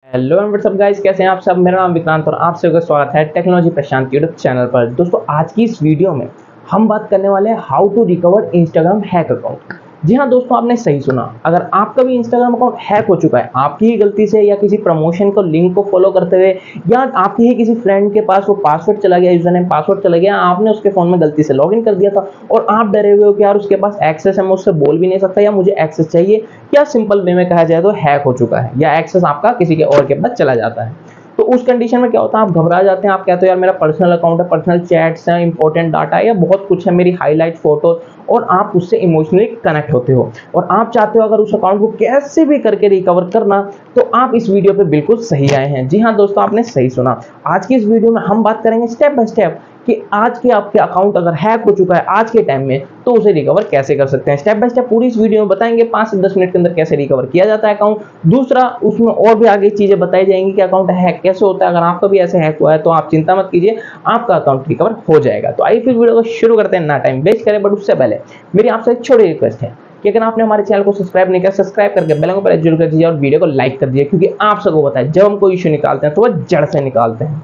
Hello and WhatsApp guys, कैसे हैं आप सब। मेरा नाम विक्रांत और आप सबका स्वागत है टेक्नोलॉजी प्रशांत यूट्यूब चैनल पर। दोस्तों, आज की इस वीडियो में हम बात करने वाले हैं how to recover Instagram hack account. जी हाँ दोस्तों, आपने सही सुना। अगर आपका भी इंस्टाग्राम अकाउंट हैक हो चुका है, आपकी ही गलती से या किसी प्रमोशन को लिंक को फॉलो करते हुए, या आपकी ही किसी फ्रेंड के पास वो पासवर्ड चला गया, यूजर नेम पासवर्ड चला गया, आपने उसके फोन में गलती से लॉगिन कर दिया था और आप डरे हुए हो कि यार उसके पास एक्सेस है, मैं उससे बोल भी नहीं सकता या मुझे एक्सेस चाहिए, या सिंपल वे में कहा जाए तो हैक हो चुका है या एक्सेस आपका किसी के और के पास चला जाता है। तो उस कंडीशन में क्या होता है, आप घबरा जाते हैं। आप कहते हो यार मेरा पर्सनल अकाउंट है, पर्सनल चैट्स हैं, इंपॉर्टेंट डाटा है या बहुत कुछ है, मेरी हाईलाइट फोटोज, और आप उससे इमोशनली कनेक्ट होते हो और आप चाहते हो अगर उस अकाउंट को कैसे भी करके रिकवर करना, तो आप इस वीडियो पे बिल्कुल सही आए हैं। जी हाँ दोस्तों, आपने सही सुना। आज की इस वीडियो में हम बात करेंगे स्टेप बाय स्टेप कि आज के आपके अकाउंट अगर हैक हो चुका है आज के टाइम में, तो उसे रिकवर कैसे कर सकते हैं। स्टेप बाय स्टेप पूरी इस वीडियो में बताएंगे, 5 से 10 मिनट के अंदर कैसे रिकवर किया जाता है अकाउंट। दूसरा, उसमें और भी आगे चीजें बताई जाएंगी कि अकाउंट हैक कैसे होता है। अगर आपका भी ऐसे हैक हुआ है तो आप चिंता मत कीजिए, आपका अकाउंट रिकवर हो जाएगा। तो आइए फिर वीडियो को शुरू करते हैं, ना टाइम वेस्ट करें। बट उससे पहले मेरी आपसे एक छोटी रिक्वेस्ट है कि अगर आपने हमारे चैनल को सब्सक्राइब नहीं किया, सब्सक्राइब करके बेल आइकन पर जरूर कर दीजिए और वीडियो को लाइक कर दीजिए, क्योंकि आप सबको पता है जब हम कोई इशू निकालते हैं तो वह जड़ से निकालते हैं।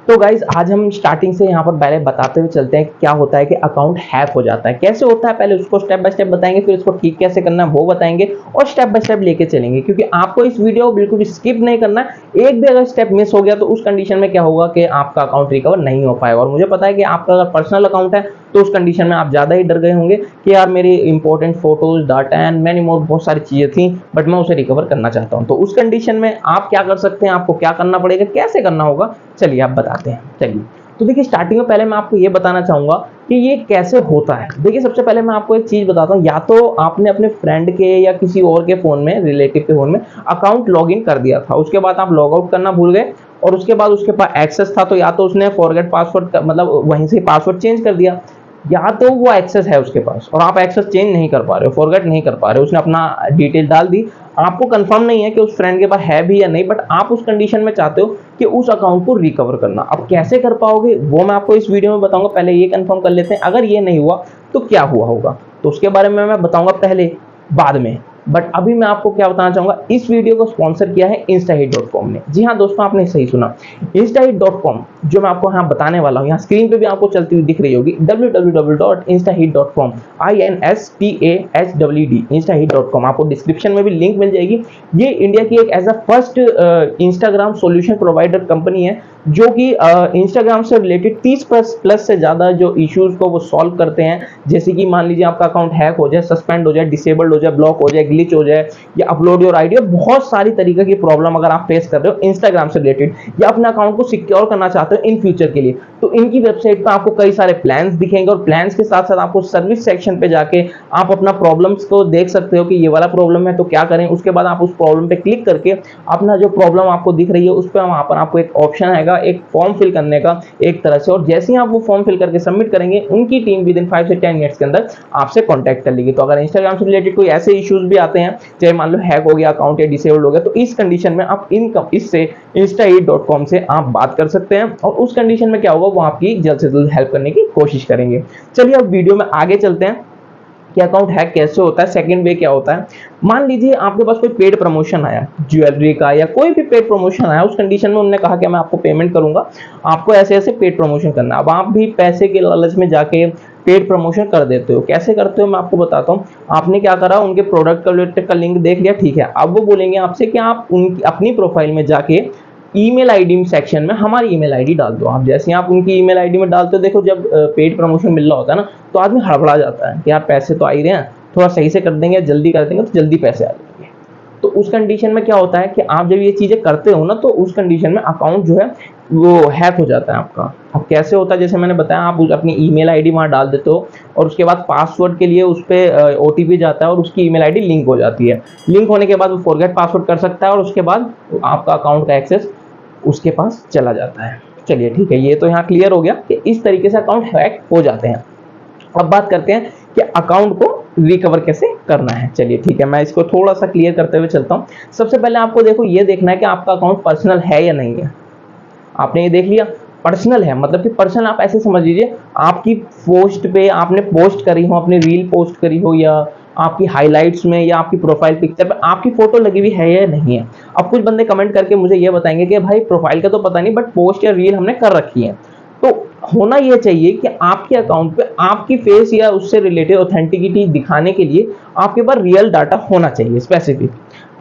तो गाइज, आज हम स्टार्टिंग से यहाँ पर पहले बताते हुए चलते हैं कि क्या होता है कि अकाउंट हैक हो जाता है, कैसे होता है। पहले उसको स्टेप बाय स्टेप बताएंगे, फिर उसको ठीक कैसे करना है वो बताएंगे और स्टेप बाय स्टेप लेके चलेंगे, क्योंकि आपको इस वीडियो को बिल्कुल स्किप नहीं करना है। एक भी अगर स्टेप मिस हो गया तो उस कंडीशन में क्या होगा कि आपका अकाउंट रिकवर नहीं हो पाएगा। और मुझे पता है कि आपका अगर पर्सनल अकाउंट है तो उस कंडीशन में आप ज़्यादा ही डर गए होंगे कि यार मेरी important photos, data and many more, बहुत सारी चीज़ें थी, बट मैं उसे रिकवर करना चाहता हूँ। तो उस कंडीशन में आप क्या कर सकते हैं, आपको क्या करना पड़ेगा, कैसे करना होगा, चलिए आप बताते हैं। चलिए, तो देखिए स्टार्टिंग में पहले मैं आपको ये बताना चाहूंगा कि ये कैसे होता है। देखिए, सबसे पहले मैं आपको एक चीज बताता हूँ। या तो आपने अपने फ्रेंड के या किसी और के फोन में, रिलेटिव के फोन में अकाउंट लॉगिन कर दिया था, उसके बाद आप लॉग आउट करना भूल गए और उसके बाद उसके पास एक्सेस था, तो या तो उसने फॉरगेट पासवर्ड मतलब वहीं से पासवर्ड चेंज कर दिया, या तो वो एक्सेस है उसके पास और आप एक्सेस चेंज नहीं कर पा रहे हो, फॉरगेट नहीं कर पा रहे हो, उसने अपना डिटेल डाल दी, आपको कंफर्म नहीं है कि उस फ्रेंड के पास है भी या नहीं, बट आप उस कंडीशन में चाहते हो कि उस अकाउंट को रिकवर करना। अब कैसे कर पाओगे वो मैं आपको इस वीडियो में बताऊंगा। पहले ये कंफर्म कर लेते हैं, अगर ये नहीं हुआ तो क्या हुआ होगा, तो उसके बारे में मैं बताऊंगा पहले, बाद में। बट अभी मैं आपको क्या बताना चाहूंगा, इस वीडियो को स्पॉन्सर किया है instahit.com ने। जी हाँ दोस्तों, आपने सही सुना, instahit.com जो मैं आपको यहाँ बताने वाला हूँ, यहाँ स्क्रीन पे भी आपको चलती हुई दिख रही होगी, www.instahit.com, INSTAHWD, instahit.com। आपको डिस्क्रिप्शन में भी लिंक मिल जाएगी। ये इंडिया की एक as a first Instagram solution provider company है, जो कि इंस्टाग्राम से रिलेटेड 30 प्लस से ज्यादा जो इश्यूज को वो सॉल्व करते हैं। जैसे कि मान लीजिए आपका अकाउंट हैक हो जाए, सस्पेंड हो जाए, डिसेबल्ड हो जाए, ब्लॉक हो जाए, ग्लिच हो जाए, या अपलोड योर आईडी, बहुत सारी तरीके की प्रॉब्लम अगर आप फेस कर रहे हो इंस्टाग्राम से रिलेटेड, या अपने अकाउंट को सिक्योर करना चाहते हो इन फ्यूचर के लिए, तो इनकी वेबसाइट पर आपको कई सारे प्लान्स दिखेंगे और प्लान्स के साथ साथ आपको सर्विस सेक्शन पे जाके आप अपना प्रॉब्लम्स को देख सकते हो कि ये वाला प्रॉब्लम है तो क्या करें। उसके बाद आप उस प्रॉब्लम पे क्लिक करके अपना जो प्रॉब्लम आपको दिख रही है उस पर वहां पर आपको एक ऑप्शन आएगा एक फॉर्म फिल करने का एक तरह से, और जैसे ही आप वो फॉर्म फिल करके सबमिट करेंगे, उनकी टीम विद इन 5 से 10 मिनट्स के अंदर आपसे कॉन्टैक्ट कर लेगी। तो अगर इंस्टाग्राम से रिलेटेड कोई ऐसे इश्यूज भी आते हैं, चाहे मान लो हैक हो गया अकाउंट या डिसेबल्ड हो गया, तो इस कंडीशन में आप इससे instahit.com से आप बात कर सकते हैं और उस कंडीशन में क्या होगा, वो आपकी जल्द से जल्द हेल्प करने की कोशिश करेंगे। चलिए अब वीडियो में आगे चलते हैं कि अकाउंट हैक कैसे होता है, सेकंड वे क्या होता है। मान लीजिए आपके पास कोई पेड प्रमोशन आया, ज्वेलरी का या कोई भी पेड प्रमोशन आया, उस कंडीशन में उन्होंने कहा कि मैं आपको पेमेंट करूंगा, आपको ऐसे ऐसे पेड प्रमोशन करना। अब आप भी पैसे के लालच में जाके पेड प्रमोशन कर देते हो। कैसे करते हो मैं आपको बताता हूँ। आपने क्या करा, उनके प्रोडक्ट का लिंक देख लिया, ठीक है, अब वो बोलेंगे आपसे कि आप उनकी अपनी प्रोफाइल में जाके ईमेल आईडी सेक्शन में हमारी ईमेल आईडी डाल दो। आप जैसे आप उनकी ईमेल आईडी में डालते हो, देखो जब पेड प्रमोशन मिल रहा होता है ना, तो आदमी हड़बड़ा जाता है कि यार पैसे तो आ ही रहे हैं, थोड़ा सही से कर देंगे, जल्दी कर देंगे तो जल्दी पैसे आ जाएंगे। तो उस कंडीशन में क्या होता है कि आप जब ये चीजें करते हो ना, तो उस कंडीशन में अकाउंट जो है वो हैक हो जाता है आपका। अब कैसे होता है, जैसे मैंने बताया, आप अपनी ईमेल आईडी वहां डाल देते हो और उसके बाद पासवर्ड के लिए उस पर ओटीपी जाता है और उसकी ईमेल आईडी लिंक हो जाती है। लिंक होने के बाद वो फॉरगेट पासवर्ड कर सकता है और उसके बाद आपका अकाउंट का एक्सेस उसके पास चला जाता है। चलिए ठीक है, ये तो यहाँ क्लियर हो गया कि इस तरीके से अकाउंट हैक हो जाते हैं। अब बात करते हैं कि अकाउंट को रिकवर कैसे करना है। चलिए ठीक है, मैं इसको थोड़ा सा क्लियर करते हुए चलता हूँ। सबसे पहले आपको देखो ये देखना है कि आपका अकाउंट पर्सनल है या नहीं है। आपने ये देख लिया पर्सनल है, मतलब कि पर्सनल आप ऐसे समझ लीजिए आपकी पोस्ट पे आपने पोस्ट करी हो, अपनी रील पोस्ट करी हो, या आपकी हाइलाइट्स में या आपकी प्रोफाइल पिक्चर पे आपकी फोटो लगी हुई है या नहीं है। अब कुछ बंदे कमेंट करके मुझे ये बताएंगे कि भाई प्रोफाइल का तो पता नहीं, बट पोस्ट या रील हमने कर रखी है। तो होना ये चाहिए कि आपके अकाउंट पे आपकी फेस या उससे रिलेटेड ऑथेंटिसिटी दिखाने के लिए आपके पास रियल डाटा होना चाहिए स्पेसिफिक।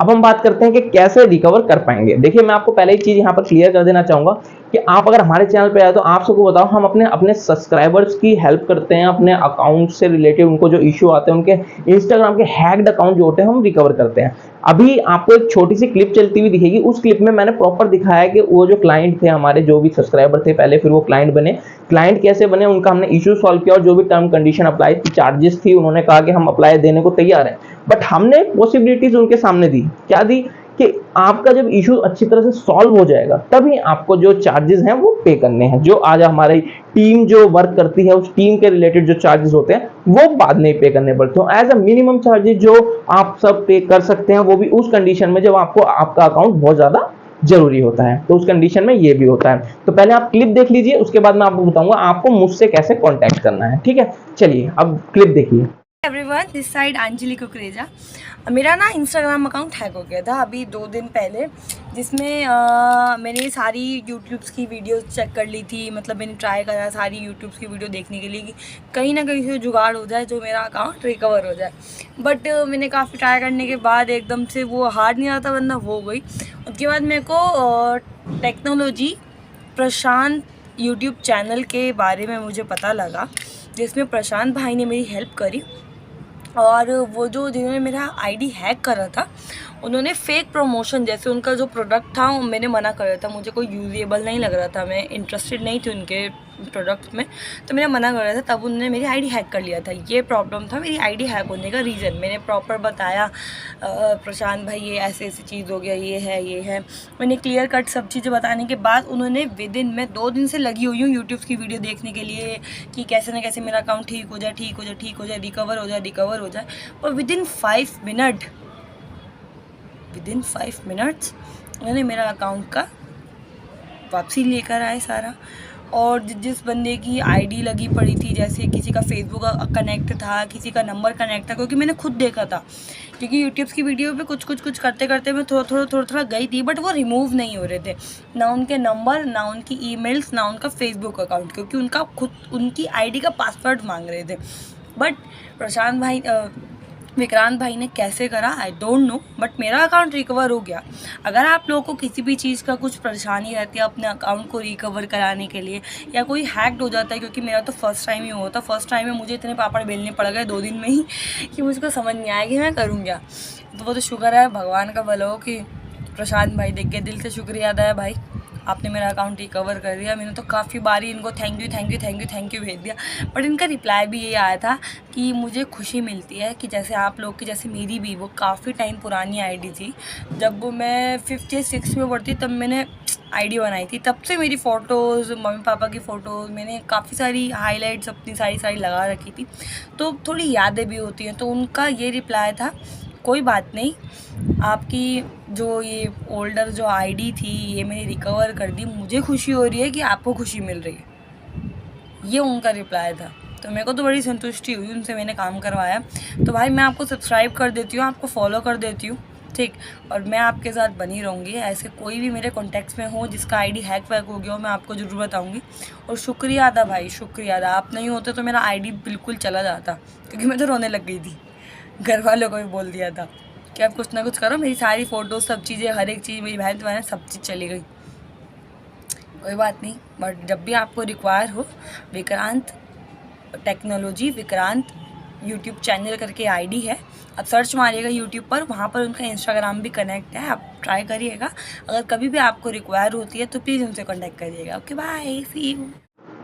अब हम बात करते हैं कि कैसे रिकवर कर पाएंगे। देखिए, मैं आपको पहले एक चीज यहाँ पर क्लियर कर देना चाहूंगा कि आप अगर हमारे चैनल पे आए तो आप सबको बताओ, हम अपने अपने सब्सक्राइबर्स की हेल्प करते हैं, अपने अकाउंट से रिलेटेड उनको जो इशू आते हैं, उनके इंस्टाग्राम के हैक्ड अकाउंट जो होते हैं हम रिकवर करते हैं। अभी आपको एक छोटी सी क्लिप चलती हुई दिखेगी, उस क्लिप में मैंने प्रॉपर दिखाया कि वो जो क्लाइंट थे हमारे, जो भी सब्सक्राइबर थे पहले, फिर वो क्लाइंट बने, क्लाइंट कैसे बने, उनका हमने इशू सॉल्व किया, और जो भी टर्म कंडीशन अप्लाई की, चार्जेस थी, उन्होंने कहा कि हम अप्लाई देने को तैयार हैं, बट हमने पॉसिबिलिटीज उनके सामने दी। क्या दी कि आपका जब इशू अच्छी तरह से सॉल्व हो जाएगा तभी आपको जो चार्जेस हैं वो पे करने हैं। जो आज हमारी टीम जो वर्क करती है उस टीम के रिलेटेड जो चार्जेस होते हैं वो बाद में पे करने पड़ते हैं। एज अ मिनिमम चार्जेस जो आप सब पे कर सकते हैं, वो भी उस कंडीशन में जब आपको आपका अकाउंट बहुत ज्यादा जरूरी होता है, तो उस कंडीशन में ये भी होता है। तो पहले आप क्लिप देख लीजिए, उसके बाद मैं आपको बताऊंगा आपको मुझसे कैसे कॉन्टैक्ट करना है। ठीक है, चलिए अब क्लिप देखिए। Everyone, this side Anjali Kukreja. मेरा ना इंस्टाग्राम अकाउंट हैक हो गया था अभी 2 दिन पहले, जिसमें मैंने सारी यूट्यूब्स की वीडियोस चेक कर ली थी। मतलब मैंने ट्राई करा सारी यूट्यूब्स की वीडियो देखने के लिए कि कहीं ना कहीं से जुगाड़ हो जाए जो मेरा अकाउंट रिकवर हो जाए। बट मैंने काफ़ी ट्राई करने के बाद एकदम से वो हार्ड नहीं आता वरना हो गई। उसके बाद मेरे को टेक्नोलॉजी प्रशांत यूट्यूब चैनल के बारे में मुझे पता लगा, जिसमें प्रशांत भाई ने मेरी हेल्प करी। और वो जो जिन्होंने मेरा आईडी हैक करा था, उन्होंने फेक प्रमोशन, जैसे उनका जो प्रोडक्ट था मैंने मना करा था, मुझे कोई यूजेबल नहीं लग रहा था, मैं इंटरेस्टेड नहीं थी उनके प्रोडक्ट में, तो मैंने मना करा था। तब उन्होंने मेरी आईडी हैक कर लिया था। ये प्रॉब्लम था मेरी आईडी हैक होने का रीज़न। मैंने प्रॉपर बताया प्रशांत भाई ये ऐसे ऐसी चीज़ हो गया, ये है। मैंने क्लियर कट सब चीज़ें बताने के बाद उन्होंने विदिन, मैं 2 दिन से लगी हुई हूँ यूट्यूब की वीडियो देखने के लिए कि कैसे ना कैसे मेरा अकाउंट ठीक हो जाए, रिकवर हो जाए। और विदिन 5 मिनट्स उन्होंने मेरा अकाउंट का वापसी लेकर आए सारा। और जिस बंदे की आईडी लगी पड़ी थी, जैसे किसी का फेसबुक कनेक्ट था, किसी का नंबर कनेक्ट था, क्योंकि मैंने खुद देखा था, क्योंकि यूट्यूब की वीडियो पे कुछ करते करते मैं थोड़ा गई थी, बट वो रिमूव नहीं हो रहे थे, ना उनके नंबर, ना उनकी ईमेल्स, ना उनका फेसबुक अकाउंट, क्योंकि उनकी आईडी का पासवर्ड मांग रहे थे। बट प्रशांत भाई, विक्रांत भाई ने कैसे करा आई डोंट नो, बट मेरा अकाउंट रिकवर हो गया। अगर आप लोगों को किसी भी चीज़ का कुछ परेशानी रहती है अपने अकाउंट को रिकवर कराने के लिए, या कोई हैक्ड हो जाता है, क्योंकि मेरा तो फर्स्ट टाइम ही हुआ था, फर्स्ट टाइम में मुझे इतने पापड़ बेलने पड़ गए 2 दिन में ही कि मुझको समझ नहीं आया कि मैं करूँ क्या। तो वो तो शुक्र है भगवान का भला हो कि प्रशांत भाई देख के दिल से शुक्रिया अदा है, भाई आपने मेरा अकाउंट रिकवर कर दिया। मैंने तो काफ़ी बारी इनको थैंक यू भेज दिया, बट इनका रिप्लाई भी ये आया था कि मुझे खुशी मिलती है कि जैसे आप लोग की, जैसे मेरी भी वो काफ़ी टाइम पुरानी आईडी थी, जब वो मैं 5th या 6th में पढ़ती तब मैंने आईडी बनाई थी, तब से मेरी फ़ोटोज़, मम्मी पापा की फ़ोटोज़, मैंने काफ़ी सारी हाईलाइट्स अपनी सारी लगा रखी थी, तो थोड़ी यादें भी होती हैं। तो उनका ये रिप्लाई था, कोई बात नहीं, आपकी जो ये ओल्डर जो आईडी थी ये मैंने रिकवर कर दी, मुझे खुशी हो रही है कि आपको खुशी मिल रही है। ये उनका रिप्लाई था। तो मेरे को तो बड़ी संतुष्टि हुई, उनसे मैंने काम करवाया। तो भाई मैं आपको सब्सक्राइब कर देती हूँ, आपको फॉलो कर देती हूँ, ठीक, और मैं आपके साथ बनी रहूँगी। ऐसे कोई भी मेरे कॉन्टैक्ट्स में हो जिसका आईडी हैक वैक हो गया हो, मैं आपको ज़रूर बताऊँगी। और शुक्रिया अदा भाई, शुक्रिया अदा, आप नहीं होते तो मेरा आईडी बिल्कुल चला जाता, क्योंकि मैं तो रोने लग गई थी। घर वालों को भी बोल दिया था कि आप कुछ ना कुछ करो, मेरी सारी फ़ोटोज़, सब चीज़ें, हर एक चीज़, मेरी बहन तुम्हारे सब चीज़ चली गई। कोई बात नहीं, बट जब भी आपको रिक्वायर हो, Vikrant technology, Vikrant YouTube channel करके आईडी है, आप सर्च मारिएगा यूट्यूब पर, वहाँ पर उनका इंस्टाग्राम भी कनेक्ट है, आप ट्राई करिएगा। अगर कभी भी आपको रिक्वायर होती है तो प्लीज़ उनसे कॉन्टैक्ट करिएगा। Okay bye, see you.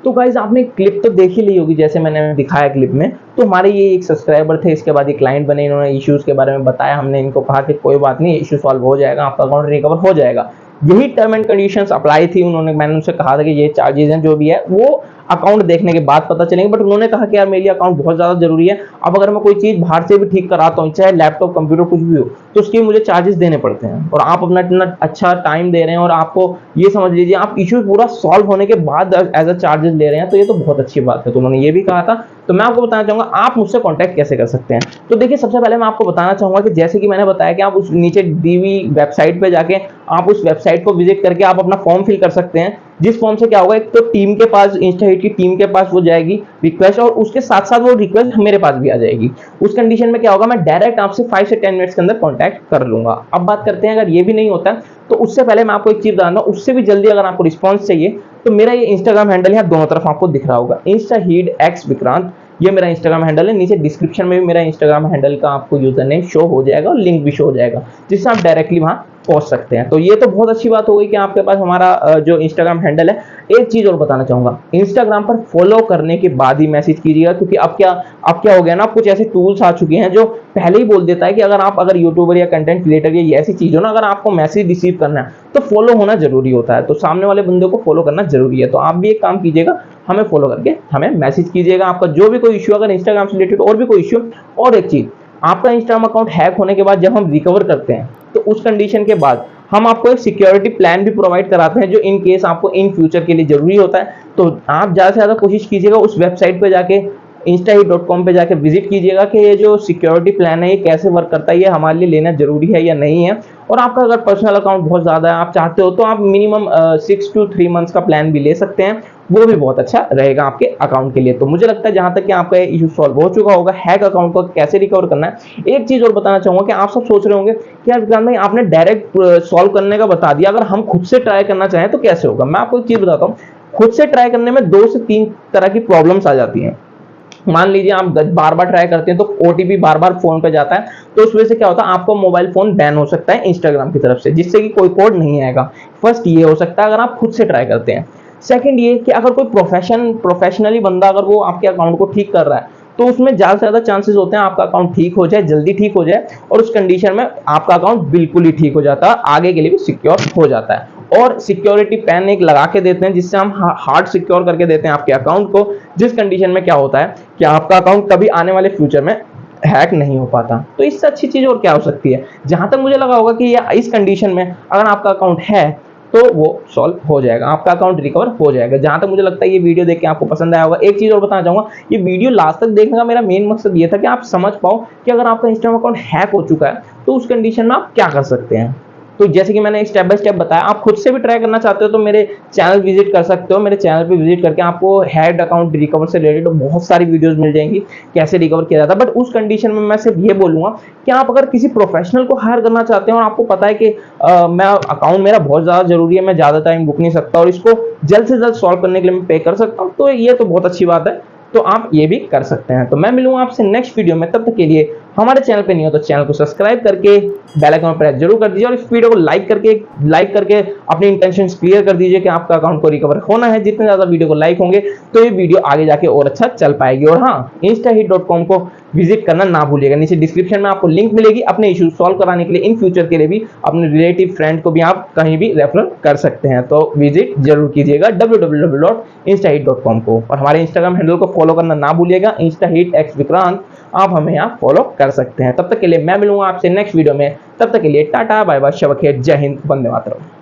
तो गाइज आपने क्लिप तो देख ही ली होगी, जैसे मैंने दिखाया क्लिप में। तो हमारे ये एक सब्सक्राइबर थे, इसके बाद ये क्लाइंट बने, इन्होंने इश्यूज के बारे में बताया, हमने इनको कहा कि कोई बात नहीं, इशू सॉल्व हो जाएगा, आपका अकाउंट रिकवर हो जाएगा। यही टर्म एंड कंडीशंस अप्लाई थी, मैंने उनसे कहा था कि ये चार्जेस हैं जो भी है वो अकाउंट देखने के बाद पता चलेंगे। बट उन्होंने कहा कि यार मेरे लिए अकाउंट बहुत ज़्यादा जरूरी है, अब अगर मैं कोई चीज़ बाहर से भी ठीक कराता हूँ, चाहे लैपटॉप कंप्यूटर कुछ भी हो, तो उसके मुझे चार्जेस देने पड़ते हैं, और आप अपना इतना अच्छा टाइम दे रहे हैं और आपको ये समझ लीजिए आप इशू पूरा सॉल्व होने के बाद एज अ चार्जेस ले रहे हैं, तो ये तो बहुत अच्छी बात है। तो उन्होंने ये भी कहा था। तो मैं आपको बताना चाहूंगा आप मुझसे कांटेक्ट कैसे कर सकते हैं। तो देखिए सबसे पहले मैं आपको बताना चाहूंगा कि जैसे कि मैंने बताया कि आप उस नीचे दी हुई वेबसाइट पे जाके आप उस वेबसाइट को विजिट करके आप अपना फॉर्म फिल कर सकते हैं, जिस फॉर्म से क्या होगा, एक तो टीम के पास, इंस्टाहिट की टीम के पास वो जाएगी रिक्वेस्ट, और उसके साथ साथ वो रिक्वेस्ट मेरे पास भी आ जाएगी। उस कंडीशन में क्या होगा, मैं डायरेक्ट आपसे 5 से 10 मिनट्स के अंदर कॉन्टैक्ट कर लूंगा। अब बात करते हैं अगर ये भी नहीं होता तो उससे पहले मैं आपको एक चीज बताना, उससे भी जल्दी अगर आपको रिस्पॉन्स चाहिए तो मेरा ये इंस्टाग्राम हैंडल है, दोनों तरफ आपको दिख रहा होगा, इंस्टाहीड एक्स विक्रांत, ये मेरा इंस्टाग्राम हैंडल है। नीचे डिस्क्रिप्शन में भी मेरा इंस्टाग्राम हैंडल का आपको यूजर नेम शो हो जाएगा और लिंक भी शो हो जाएगा, जिससे आप डायरेक्टली वहां पहुंच सकते हैं। तो ये तो बहुत अच्छी बात हो गई कि आपके पास हमारा जो इंस्टाग्राम हैंडल है। एक चीज और बताना चाहूंगा, इंस्टाग्राम पर फॉलो करने के बाद ही मैसेज कीजिएगा, क्योंकि अब क्या हो गया ना, कुछ ऐसे टूल्स आ चुके हैं जो पहले ही बोल देता है कि अगर यूट्यूबर या कंटेंट क्रिएटर या ये ऐसी चीज हो ना, अगर आपको मैसेज रिसीव करना है तो फॉलो होना जरूरी होता है, तो सामने वाले बंदे को फॉलो करना जरूरी है। तो आप भी एक काम कीजिएगा, हमें फॉलो करके हमें मैसेज कीजिएगा, आपका जो भी कोई इश्यू, अगर इंस्टाग्राम से रिलेटेड और भी कोई इश्यू। और एक चीज, आपका इंस्टाग्राम अकाउंट हैक होने के बाद जब हम रिकवर करते हैं तो उस कंडीशन के बाद हम आपको एक सिक्योरिटी प्लान भी प्रोवाइड कराते हैं, जो इन केस आपको इन फ्यूचर के लिए जरूरी होता है। तो आप ज़्यादा से ज़्यादा कोशिश कीजिएगा उस वेबसाइट पे जाके, instahi.com पे जाके विजिट कीजिएगा कि ये जो सिक्योरिटी प्लान है ये कैसे वर्क करता है, ये हमारे लिए लेना जरूरी है या नहीं है। और आपका अगर पर्सनल अकाउंट बहुत ज़्यादा है, आप चाहते हो, तो आप मिनिमम 6 to 3 मंथ्स का प्लान भी ले सकते हैं, वो भी बहुत अच्छा रहेगा आपके अकाउंट के लिए। तो मुझे लगता है जहां तक कि आपका इशू सॉल्व हो चुका होगा, हैक अकाउंट को कैसे रिकवर करना है। एक चीज और बताना चाहूंगा कि आप सब सोच रहे होंगे कि यार विक्रांत भाई आपने डायरेक्ट सॉल्व करने का बता दिया, अगर हम खुद से ट्राई करना चाहें तो कैसे होगा। मैं आपको एक चीज बताता हूँ, खुद से ट्राई करने में 2 से 3 तरह की प्रॉब्लम्स आ जाती हैं। मान लीजिए आप बार बार ट्राई करते हैं तो ओटीपी बार बार फोन पे जाता है, तो उस वजह से क्या होता है, आपको मोबाइल फोन बैन हो सकता है इंस्टाग्राम की तरफ से, जिससे कि कोई कोड नहीं आएगा। फर्स्ट ये हो सकता है अगर आप खुद से ट्राई करते हैं। सेकंड ये कि अगर कोई प्रोफेशनली बंदा अगर वो आपके अकाउंट को ठीक कर रहा है, तो उसमें ज्यादा से ज्यादा चांसेस होते हैं आपका अकाउंट ठीक हो जाए, जल्दी ठीक हो जाए, और उस कंडीशन में आपका अकाउंट बिल्कुल ही ठीक हो जाता है, आगे के लिए भी सिक्योर हो जाता है। और सिक्योरिटी पैन एक लगा के देते हैं, जिससे हम हार्ड सिक्योर करके देते हैं आपके अकाउंट को, जिस कंडीशन में क्या होता है कि आपका अकाउंट कभी आने वाले फ्यूचर में हैक नहीं हो पाता। तो इससे अच्छी चीज और क्या हो सकती है। जहां तक मुझे लगा होगा कि इस कंडीशन में अगर आपका अकाउंट है तो वो सॉल्व हो जाएगा, आपका अकाउंट रिकवर हो जाएगा। जहां तक मुझे लगता है ये वीडियो देख के आपको पसंद आया होगा। एक चीज और बताना चाहूंगा, ये वीडियो लास्ट तक देखने का मेरा मेन मकसद ये था कि आप समझ पाओ कि अगर आपका इंस्टाग्राम अकाउंट हैक हो चुका है तो उस कंडीशन में आप क्या कर सकते हैं। तो जैसे कि मैंने स्टेप बाय स्टेप बताया, आप खुद से भी ट्राई करना चाहते हो तो मेरे चैनल विजिट कर सकते हो। मेरे चैनल पे विजिट करके आपको हैक्ड अकाउंट रिकवर से रिलेटेड बहुत सारी वीडियोस मिल जाएंगी, कैसे रिकवर किया जाता है। बट उस कंडीशन में मैं सिर्फ ये बोलूंगा कि आप अगर किसी प्रोफेशनल को हायर करना चाहते हैं और आपको पता है कि मैं अकाउंट मेरा बहुत ज़्यादा जरूरी है, मैं ज़्यादा टाइम रुक नहीं सकता और इसको जल्द से जल्द सॉल्व करने के लिए मैं पे कर सकता हूँ, तो ये तो बहुत अच्छी बात है, तो आप ये भी कर सकते हैं। तो मैं मिलूंगा आपसे नेक्स्ट वीडियो में, तब तक के लिए हमारे चैनल पे नहीं हो तो चैनल को सब्सक्राइब करके बेल आइकन प्रेस जरूर कर दीजिए, और इस वीडियो को लाइक करके अपनी इंटेंशंस क्लियर कर दीजिए कि आपका अकाउंट को रिकवर होना है। जितने ज्यादा वीडियो को लाइक होंगे तो ये वीडियो आगे जाके और अच्छा चल पाएगी। और हाँ, instahit.com को विजिट करना ना भूलिएगा, नीचे डिस्क्रिप्शन में आपको लिंक मिलेगी। अपने इशू सॉल्व कराने के लिए इन फ्यूचर के लिए भी अपने रिलेटिव फ्रेंड को भी आप कहीं भी रेफर कर सकते हैं, तो विजिट जरूर कीजिएगा www.instahit.com को। और हमारे इंस्टाग्राम हैंडल को फॉलो करना ना भूलिएगा, instahit_x_vikrant, आप हमें यहाँ फॉलो कर सकते हैं। तब तक के लिए मैं मिलूंगा आपसे नेक्स्ट वीडियो में, तब तक के लिए टाटा बाय बाय, शब ख़ैर, जय हिंद, वंदे मातरम।